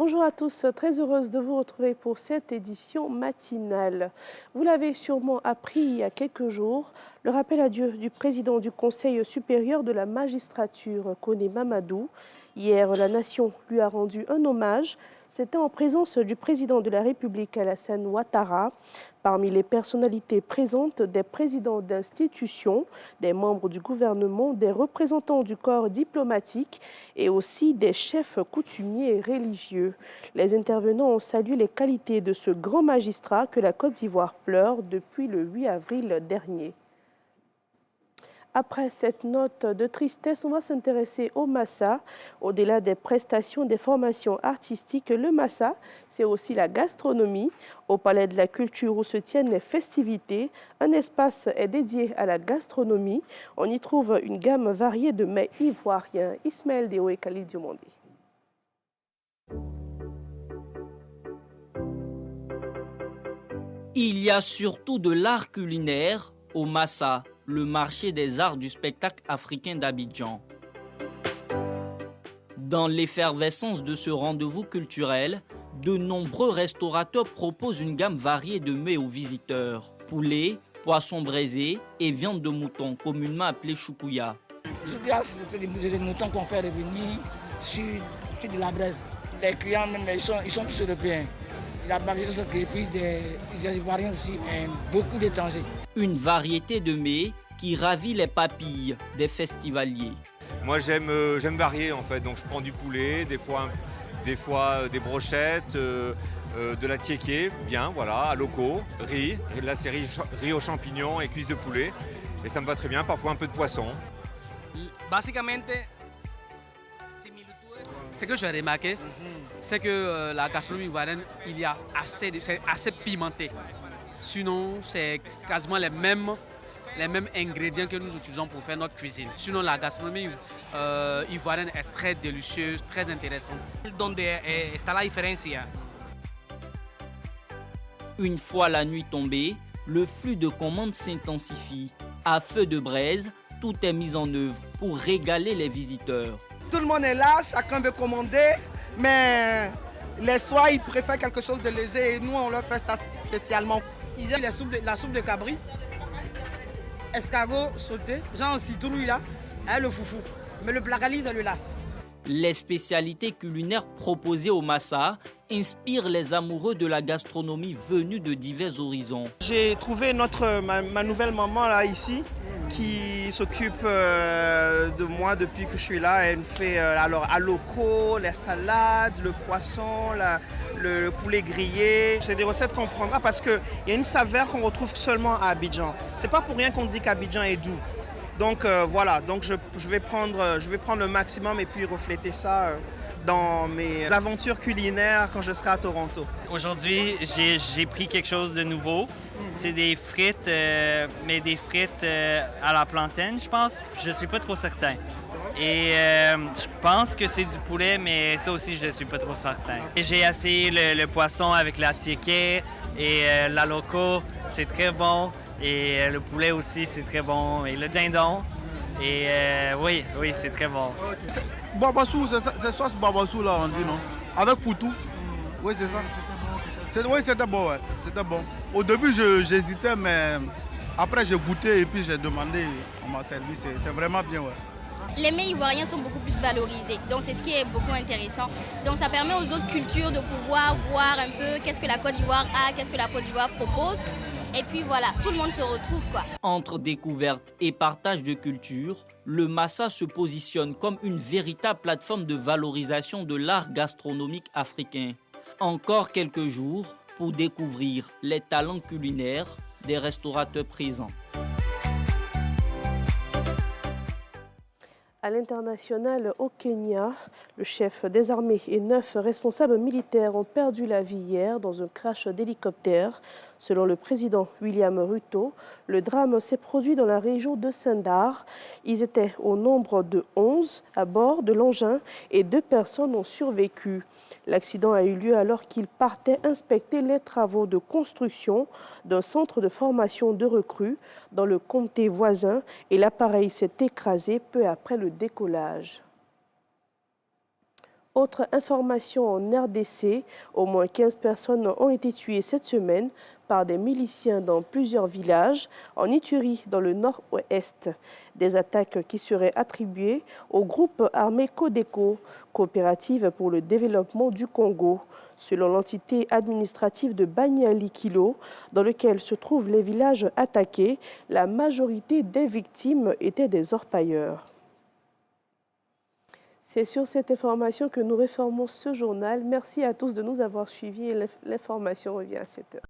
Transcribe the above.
Bonjour à tous, très heureuse de vous retrouver pour cette édition matinale. Vous l'avez sûrement appris il y a quelques jours, le rappel à Dieu du président du Conseil supérieur de la magistrature, Koné Mamadou. Hier, la nation lui a rendu un hommage. C'était en présence du président de la République, Alassane Ouattara. Parmi les personnalités présentes, des présidents d'institutions, des membres du gouvernement, des représentants du corps diplomatique et aussi des chefs coutumiers et religieux. Les intervenants ont salué les qualités de ce grand magistrat que la Côte d'Ivoire pleure depuis le 8 avril dernier. Après cette note de tristesse, on va s'intéresser au Massa. Au-delà des prestations, des formations artistiques, le Massa, c'est aussi la gastronomie. Au Palais de la Culture où se tiennent les festivités, un espace est dédié à la gastronomie. On y trouve une gamme variée de mets ivoiriens. Ismaël Deo et Khalid Diomandé. Il y a surtout de l'art culinaire au Massa, le marché des arts du spectacle africain d'Abidjan. Dans l'effervescence de ce rendez-vous culturel, de nombreux restaurateurs proposent une gamme variée de mets aux visiteurs. Poulet, poisson braisé et viande de mouton, communément appelée choukouya. Choukouya, c'est des moutons qu'on fait revenir sur de la braise. Les clients, même, ils sont tous européens. La majorité et puis des Ivoiriens aussi, et beaucoup d'étrangers. Une variété de mets qui ravit les papilles des festivaliers. Moi j'aime varier en fait, donc je prends du poulet, des fois des brochettes, de la tiéké, bien voilà, à locaux, riz, et là c'est riz aux champignons et cuisses de poulet, et ça me va très bien, parfois un peu de poisson. Basiquement, ce que j'ai remarqué, c'est que la gastronomie ivoirienne, c'est assez pimenté. Sinon, c'est quasiment les mêmes ingrédients que nous utilisons pour faire notre cuisine. Sinon, la gastronomie ivoirienne est très délicieuse, très intéressante. Une fois la nuit tombée, le flux de commandes s'intensifie. À feu de braise, tout est mis en œuvre pour régaler les visiteurs. Tout le monde est là, chacun veut commander, mais les soirs, ils préfèrent quelque chose de léger et nous, on leur fait ça spécialement. Ils aiment la soupe de cabri, escargot sauté, genre citrouille là, et le foufou. Mais le placali, c'est le las. Les spécialités culinaires proposées au Massa inspirent les amoureux de la gastronomie venus de divers horizons. J'ai trouvé ma nouvelle maman là ici qui s'occupe de moi depuis que je suis là. Elle me fait alors à locaux, les salades, le poisson, le poulet grillé. C'est des recettes qu'on prendra parce qu'il y a une saveur qu'on retrouve seulement à Abidjan. C'est pas pour rien qu'on dit qu'Abidjan est doux. Donc voilà, donc je vais prendre le maximum et puis refléter ça dans mes aventures culinaires quand je serai à Toronto. Aujourd'hui, j'ai pris quelque chose de nouveau. C'est des frites, mais des frites à la plantaine, je pense. Je ne suis pas trop certain. Et je pense que c'est du poulet, mais ça aussi, je ne suis pas trop certain. J'ai essayé le poisson avec la tiéké et la loco, c'est très bon. Et le poulet aussi, c'est très bon. Et le dindon. Et oui, c'est très bon. Babassou, c'est sauce babassou là, on dit non? Avec foutou. Oui, c'est ça. Oui, c'était bon, ouais. C'était bon. Au début, j'hésitais, mais après, j'ai goûté et puis j'ai demandé, on m'a servi. C'est vraiment bien, ouais. Les mets ivoiriens sont beaucoup plus valorisés, donc c'est ce qui est beaucoup intéressant. Donc ça permet aux autres cultures de pouvoir voir un peu qu'est-ce que la Côte d'Ivoire a, qu'est-ce que la Côte d'Ivoire propose. Et puis voilà, tout le monde se retrouve quoi. Entre découverte et partage de culture, le Massa se positionne comme une véritable plateforme de valorisation de l'art gastronomique africain. Encore quelques jours pour découvrir les talents culinaires des restaurateurs présents. À l'international, au Kenya, le chef des armées et 9 responsables militaires ont perdu la vie hier dans un crash d'hélicoptère. Selon le président William Ruto, le drame s'est produit dans la région de Sindar. Ils étaient au nombre de 11 à bord de l'engin et 2 personnes ont survécu. L'accident a eu lieu alors qu'ils partaient inspecter les travaux de construction d'un centre de formation de recrues dans le comté voisin et l'appareil s'est écrasé peu après le décollage. Autre information en RDC, au moins 15 personnes ont été tuées cette semaine par des miliciens dans plusieurs villages, en Ituri, dans le nord-ouest. Des attaques qui seraient attribuées au groupe armé Codeco, coopérative pour le développement du Congo, selon l'entité administrative de Banyali-Kilo, dans lequel se trouvent les villages attaqués. La majorité des victimes étaient des orpailleurs. C'est sur cette information que nous réformons ce journal. Merci à tous de nous avoir suivis. L'information revient à 7h.